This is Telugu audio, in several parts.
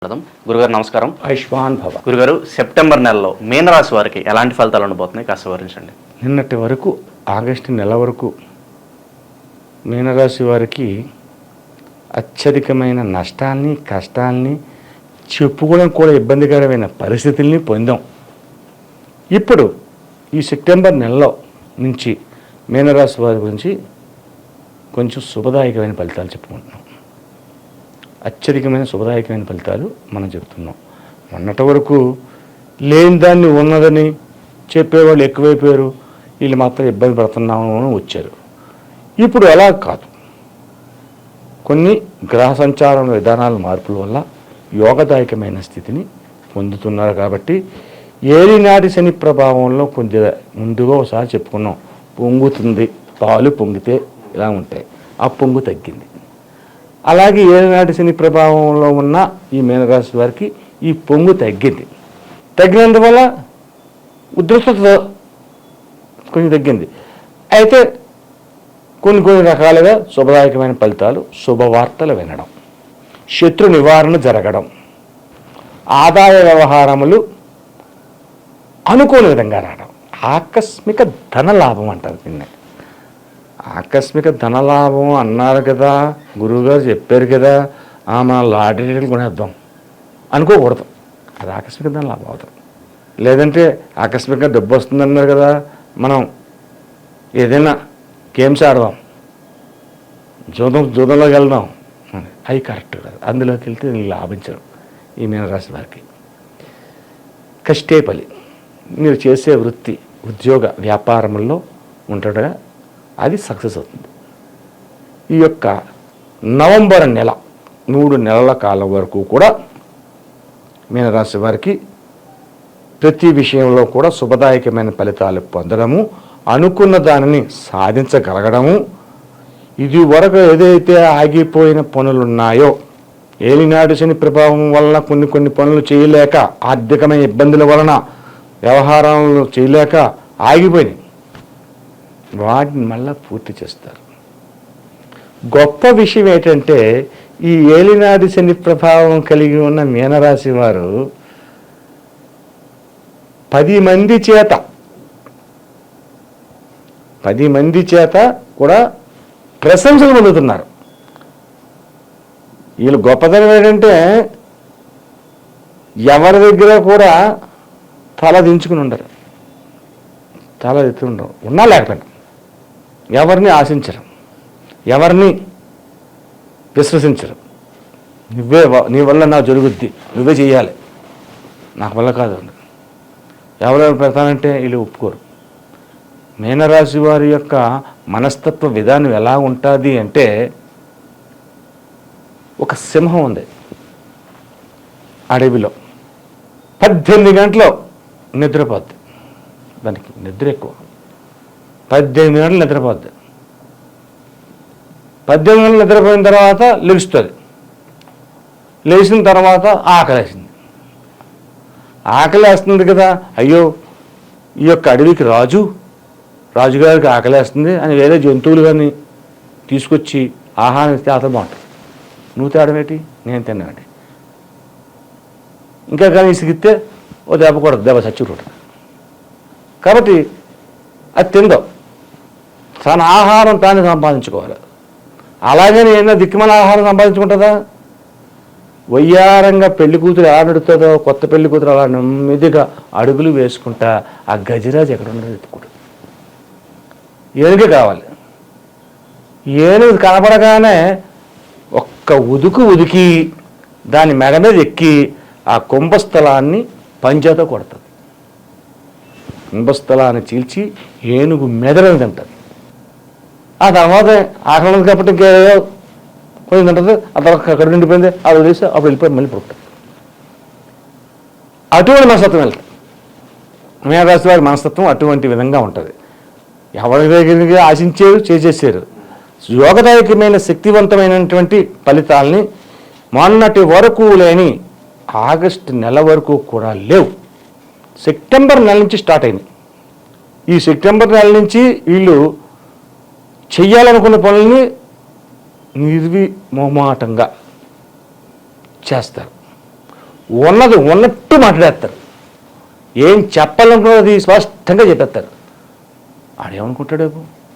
గురుగారు నమస్కారం. ఆయుష్మాన్ భవ. గురుగారు, సెప్టెంబర్ నెలలో మీనరాశి వారికి ఎలాంటి ఫలితాలు ఉండబోతున్నాయి కాస్త వివరించండి. నిన్నటి వరకు ఆగస్టు నెల వరకు మీనరాశి వారికి అత్యధికమైన నష్టాల్ని, కష్టాల్ని, చెప్పుకోవడం కూడా ఇబ్బందికరమైన పరిస్థితుల్ని పొందాం. ఇప్పుడు ఈ సెప్టెంబర్ నెలలో నుంచి మీనరాశి వారి గురించి కొంచెం శుభదాయకమైన ఫలితాలు చెప్పుకుంటున్నాం. అత్యధికమైన శుభదాయకమైన ఫలితాలు మనం చెప్తున్నాం. మొన్నటి వరకు లేని దాన్ని ఉన్నదని చెప్పేవాళ్ళు ఎక్కువైపోయారు, వీళ్ళు మాత్రం ఇబ్బంది పడుతున్నాము అని వచ్చారు. ఇప్పుడు అలా కాదు, కొన్ని గ్రహ సంచారం విధానాల మార్పుల వల్ల యోగదాయకమైన స్థితిని పొందుతున్నారు. కాబట్టి ఏలినాటి శని ప్రభావంలో కొద్దిగా ముందుగా ఒకసారి చెప్పుకున్నాం, పొంగుతుంది, పాలు పొంగితే ఇలా ఉంటాయి, ఆ పొంగు తగ్గింది. అలాగే ఏలినాటి శని ప్రభావంలో ఉన్న ఈ మీనరాశి వారికి ఈ పొంగు తగ్గింది. తగ్గినందువల్ల ఉద్రిక్తత కొంచెం తగ్గింది. అయితే కొన్ని రకాలుగా శుభదాయకమైన ఫలితాలు, శుభవార్తలు వినడం, శత్రు నివారణ జరగడం, ఆదాయ వ్యవహారములు అనుకోని విధంగా రావడం, ఆకస్మిక ధనలాభం అంటారు. నిన్న ఆకస్మిక ధనలాభం అన్నారు కదా, గురువుగారు చెప్పారు కదా, మన లాటరీలు కొనేద్దాం అనుకోకూడదు. అది ఆకస్మిక ధనలాభం అవుతుంది. లేదంటే ఆకస్మికంగా డబ్బు వస్తుందన్నారు కదా, మనం ఏదైనా గేమ్స్ ఆడదాం, జూదంలోకి వెళ్దాం, అవి కరెక్ట్ కాదు. అందులోకి వెళ్తే లాభించరు ఈ మీనరాశి వారికి. కష్టే ఫలి. మీరు చేసే వృత్తి, ఉద్యోగ, వ్యాపారంలో ఉంటాడుగా అది సక్సెస్ అవుతుంది. ఈ యొక్క నవంబర్ నెల 3 నెలల కాలం వరకు కూడా మీనరాశి వారికి ప్రతి విషయంలో కూడా శుభదాయకమైన ఫలితాలు పొందడము, అనుకున్న దానిని సాధించగలగడము, ఇది వరకు ఏదైతే ఆగిపోయిన పనులున్నాయో, ఏలినాడు శని ప్రభావం వలన కొన్ని పనులు చేయలేక, ఆర్థికమైన ఇబ్బందుల వలన వ్యవహారాలు చేయలేక ఆగిపోయినాయి, వాటిని మళ్ళా పూర్తి చేస్తారు. గొప్ప విషయం ఏంటంటే, ఈ ఏలినాటి శని ప్రభావం కలిగి ఉన్న మీనరాశి వారు 10 మంది చేత కూడా ప్రశంసలు పొందుతున్నారు. వీళ్ళు గొప్పతనం ఏంటంటే, ఎవరి దగ్గర కూడా తల దించుకుని ఉండరు, తల ఎత్తుకుని ఉండరు, ఉన్నా లేకపోయినా ఎవరిని ఆశించరు, ఎవరిని విశ్వసించరు. నీ వల్ల నా జరుగుద్ది, నువ్వే చేయాలి, నాకు వల్ల కాదు. ఎవరెవరు పెడతానంటే వీళ్ళు ఒప్పుకోరు. మీనరాశి వారి యొక్క మనస్తత్వ విధానం ఎలా ఉంటుంది అంటే, ఒక సింహం ఉంది అడవిలో, 18 గంటలు నిద్రపోద్ది. దానికి నిద్ర ఎక్కువ. 18 గంటలు నిద్రపోద్ది. 18 గంటలు నిద్రపోయిన తర్వాత లెగుస్తుంది. లేచిన తర్వాత ఆకలేసింది. ఆకలేస్తుంది కదా, అయ్యో ఈ యొక్క అడవికి రాజుగారికి ఆకలేస్తుంది అని వేరే జంతువులు కానీ తీసుకొచ్చి ఆహారం ఇస్తే అతను బాగుంటుంది. నువ్వు తేడమేటి, నేను తిన్నామేటి. ఇంకా కానీ ఇసిగిస్తే ఓ దెబ్బ కొడదు, దెబ్బ చచ్చిపోతుంది. కాబట్టి అది తిందో, తన ఆహారం తాను సంపాదించుకోవాలి. అలాగని ఏమైనా దిక్కుమల ఆహారం సంపాదించుకుంటుందా? వయ్యారంగా పెళ్లి కూతురు ఎలా నడుతుందో, కొత్త పెళ్లి కూతురు అలా నెమ్మదిగా అడుగులు వేసుకుంటా ఆ గజరాజు ఎక్కడ ఉన్నదో ఎత్తుకుంటుంది. ఏనుగే కావాలి. ఏనుగు కనపడగానే ఒక్క ఉదుకి దాని మెడ మీద ఎక్కి ఆ కుంభస్థలాన్ని పంజాతో కొడుతుంది. కుంభస్థలాన్ని చీల్చి ఏనుగు మెదడుని తింటుంది. ఆ తర్వాత ఆకలి కాబట్టి ఇంకేదో కొంచెం తింటుంది. ఆ తర్వాత అక్కడ నిండిపోయింది, అది వదిలేసి అప్పుడు వెళ్ళిపోయి మళ్ళీ పుడుతుంది. అటువంటి మనస్తత్వం వెళ్తుంది. మీనరాశి వారి మనస్తత్వం అటువంటి విధంగా ఉంటుంది. ఎవరి దగ్గరికి ఆశించారు, చేసేసారు. యోగదాయకమైన శక్తివంతమైనటువంటి ఫలితాలని మొన్నటి వరకు లేని ఆగస్టు నెల వరకు కూడా లేవు. సెప్టెంబర్ నెల నుంచి స్టార్ట్ అయింది. ఈ సెప్టెంబర్ నెల నుంచి వీళ్ళు చెయ్యాలనుకున్న పనుల్ని నిర్విమోమాటంగా చేస్తారు. ఉన్నది ఉన్నట్టు మాట్లాడేస్తారు. ఏం చెప్పాలనుకున్నది స్పష్టంగా చెప్పేస్తారు. ఆడేమనుకుంటాడు,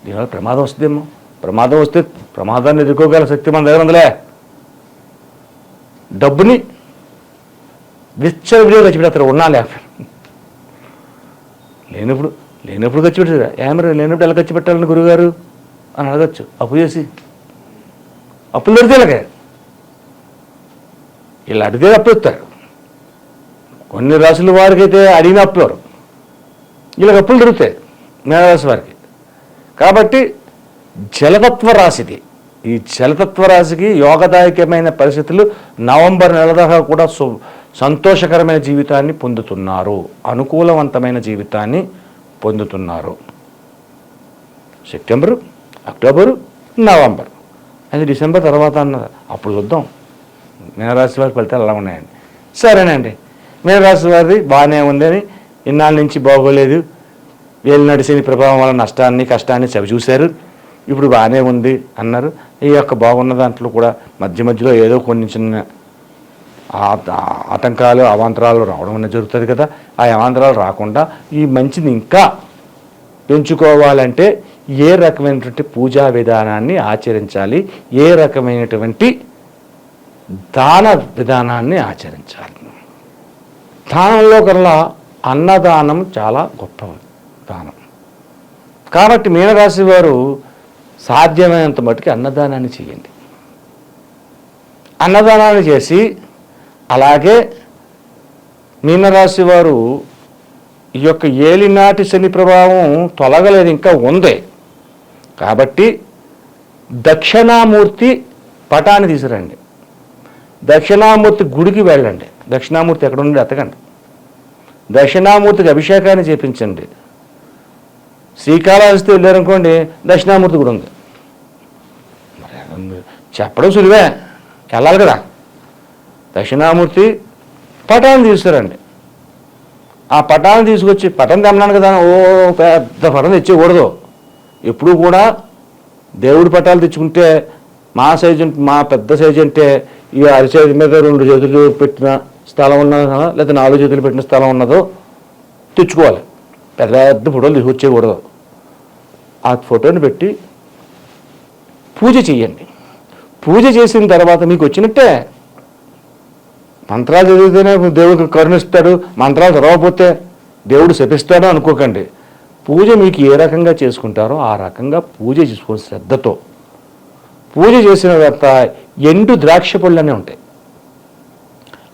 దీనివల్ల ప్రమాదం వస్తుందేమో, ప్రమాదం వస్తే ప్రమాదాన్ని ఎదుర్కోగల శక్తి మన దగ్గర ఉందిలే. డబ్బుని విచ్చలవిడిగా ఖర్చు పెడతారు, ఉన్నా లేనప్పుడు ఖర్చు పెట్టారు. ఏమరా లేనప్పుడు ఎలా ఖర్చు పెట్టాలని గురుగారు అని అడగచ్చు. అప్పు చేసి అప్పులు దొరికితే ఇలాగే ఇలా అడిగితే అప్పు ఇస్తారు. కొన్ని రాసుల వారికి అయితే అడిగిన అప్పులు ఇలాగ అప్పులు దొరుకుతాయి మేనరాశి వారికి. కాబట్టి జలతత్వ రాశిది. ఈ జలతత్వ రాశికి యోగదాయకమైన పరిస్థితులు నవంబర్ నెల దాకా కూడా సంతోషకరమైన జీవితాన్ని పొందుతున్నారు, అనుకూలవంతమైన జీవితాన్ని పొందుతున్నారు. సెప్టెంబరు, అక్టోబరు, నవంబర్, అది డిసెంబర్ తర్వాత అన్నారు. అప్పుడు చూద్దాం మీనరాశి వారి ఫలితాలు ఎలా ఉన్నాయండి. సరేనండి, మీనరాశి వారిది బాగానే ఉందని, ఇన్నాళ్ళ నుంచి బాగోలేదు, వీళ్ళు నడిచిన ప్రభావం వల్ల నష్టాన్ని కష్టాన్ని చవి చూశారు, ఇప్పుడు బాగానే ఉంది అన్నారు. ఈ యొక్క బాగున్న దాంట్లో కూడా మధ్య మధ్యలో ఏదో కొన్ని చిన్న ఆటంకాలు అవాంతరాలు రావడం అనేది జరుగుతుంది కదా. ఆ అవాంతరాలు రాకుండా ఈ మంచిని ఇంకా పెంచుకోవాలంటే ఏ రకమైనటువంటి పూజా విధానాన్ని ఆచరించాలి, ఏ రకమైనటువంటి దాన విధానాన్ని ఆచరించాలి. దానంలో కల్లా అన్నదానం చాలా గొప్ప దానం. కాబట్టి మీనరాశి వారు సాధ్యమైనంత మటుకు అన్నదానాన్ని చేయండి. అన్నదానాన్ని చేసి, అలాగే మీనరాశి వారు ఈ యొక్క ఏలినాటి శని ప్రభావం తొలగలేదు, ఇంకా ఉంది. కాబట్టి దక్షిణామూర్తి పటాన్ని తీసుకురండి, దక్షిణామూర్తి గుడికి వెళ్ళండి. దక్షిణామూర్తి ఎక్కడ ఉండి ఎత్తకండి, దక్షిణామూర్తికి అభిషేకాన్ని చేపించండి. శ్రీకాళహస్తి వెళ్ళారనుకోండి, దక్షిణామూర్తి గుడి ఉంది. చెప్పడం సులువే, వెళ్ళాలి కదా. దక్షిణామూర్తి పటాన్ని తీసుకురండి. ఆ పటాన్ని తీసుకొచ్చి, పటం తెమ్మన్నాను కదా, ఓ పెద్ద పటం తెచ్చేయకూడదు. ఎప్పుడు కూడా దేవుడి పటాలు తెచ్చుకుంటే మా సైజు, మా పెద్ద సైజు అంటే ఈ అరిచేతి మీద 2 చేతులు పెట్టిన స్థలం ఉన్నదో లేదా 4 చేతులు పెట్టిన స్థలం ఉన్నదో తెచ్చుకోవాలి. పెద్ద పెద్ద ఫోటోలు తీసుకొచ్చేయకూడదు. ఆ ఫోటోని పెట్టి పూజ చేయండి. పూజ చేసిన తర్వాత మీకు వచ్చినట్టే. మంత్రాలు చదివితేనే దేవుడికి కరుణిస్తాడు, మంత్రాలు చదవకపోతే దేవుడు శపిస్తాడు అనుకోకండి. పూజ మీకు ఏ రకంగా చేసుకుంటారో ఆ రకంగా పూజ చేసుకోవాలి శ్రద్ధతో. పూజ చేసిన తర్వాత ఎండు ద్రాక్ష పళ్ళు అనే ఉంటాయి.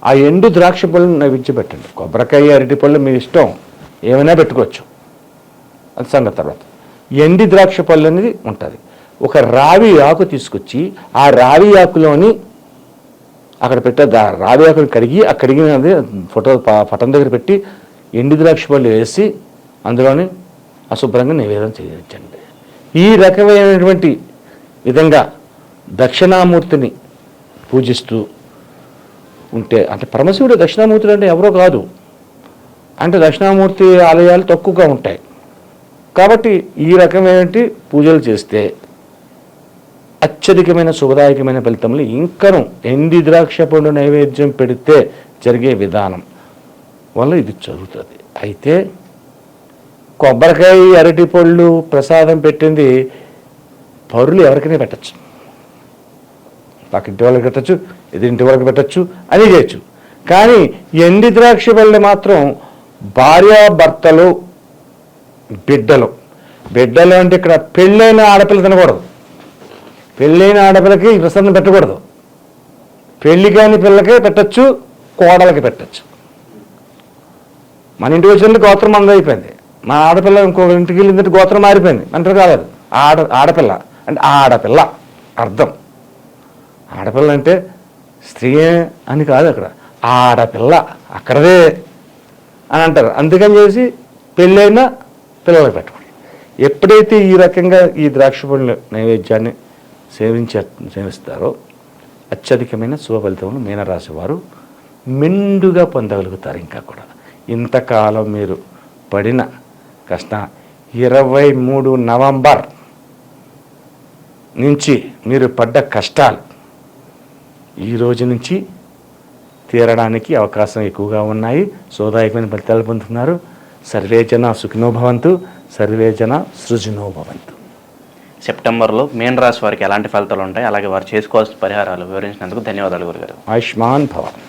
ఆ ఎండు ద్రాక్ష పళ్ళను నైవేద్యం పెట్టండి. కొబ్బరికాయ, అరటి పళ్ళు మీ ఇష్టం, ఏమైనా పెట్టుకోవచ్చు, అది సంగతి తర్వాత. ఎండి ద్రాక్ష పళ్ళు అనేది ఉంటుంది. ఒక రావి ఆకు తీసుకొచ్చి ఆ రావి ఆకులోని అక్కడ పెట్టే రావి ఆకులు కడిగి, ఆ కడిగినది పటం దగ్గర పెట్టి ఎండి ద్రాక్ష పళ్ళు వేసి అందులోని అశుభ్రంగా నివేదన చేయించండి. ఈ రకమైనటువంటి విధంగా దక్షిణామూర్తిని పూజిస్తూ ఉంటే, అంటే పరమశివుడు దక్షిణామూర్తులు అంటే ఎవరో కాదు, అంటే దక్షిణామూర్తి ఆలయాలు తక్కువగా ఉంటాయి. కాబట్టి ఈ రకమైనటువంటి పూజలు చేస్తే అత్యధికమైన శుభదాయకమైన ఫలితములు ఇంకను ఎండి ద్రాక్ష పండు నైవేద్యం పెడితే జరిగే విధానం వల్ల ఇది జరుగుతుంది. అయితే కొబ్బరికాయ, అరటి పళ్ళు ప్రసాదం పెట్టింది పౌరులు ఎవరికైనా పెట్టచ్చు, పక్కింటి వాళ్ళకి పెట్టచ్చు, ఎదురింటి వాళ్ళకి పెట్టచ్చు, అని చేయొచ్చు. కానీ ఎండి ద్రాక్ష పళ్ళు మాత్రం భార్యాభర్తలు, బిడ్డలు అంటే ఇక్కడ పెళ్ళైన ఆడపిల్ల తినకూడదు. పెళ్ళైన ఆడపిల్లకి ప్రసాదం పెట్టకూడదు. పెళ్లి కాని పిల్లకే పెట్టచ్చు, కోడలకి పెట్టచ్చు. మన ఇంటికి వచ్చినట్టు గోత్రం మంది అయిపోయింది. మా ఆడపిల్ల ఇంకో ఇంటికి వెళ్ళిందంటే గోత్రం మారిపోయింది. అంటే కాలేదు, ఆడపిల్ల అంటే ఆడపిల్ల అర్థం. ఆడపిల్ల అంటే స్త్రీ అని కాదు, అక్కడ ఆడపిల్ల అక్కడదే అని అంటారు. అందుకని చేసి పెళ్ళైన పిల్లలకు పెట్టండి. ఎప్పుడైతే ఈ రకంగా ఈ ద్రాక్ష పళ్ళ నైవేద్యాన్ని సేవిస్తారో అత్యధికమైన శుభ ఫలితములు మీనరాశి వారు మెండుగా పొందగలుగుతారు. ఇంకా కూడా ఇంతకాలం మీరు పడిన కష్టం 23 నవంబర్ నుంచి మీరు పడ్డ కష్టాలు ఈ రోజు నుంచి తీరడానికి అవకాశం ఎక్కువగా ఉన్నాయి. సోదాయకమైన ఫలితాలు పొందుతున్నారు. సర్వే జన సుఖినో భవంతు, సర్వే జన సృజనో భవంతు. సెప్టెంబర్లో మీన రాశి వారికి ఎలాంటి ఫలితాలు ఉంటాయి, అలాగే వారు చేసుకోవాల్సిన పరిహారాలు వివరించినందుకు ధన్యవాదాలు గురుగారు. ఆయుష్మాన్ భవ.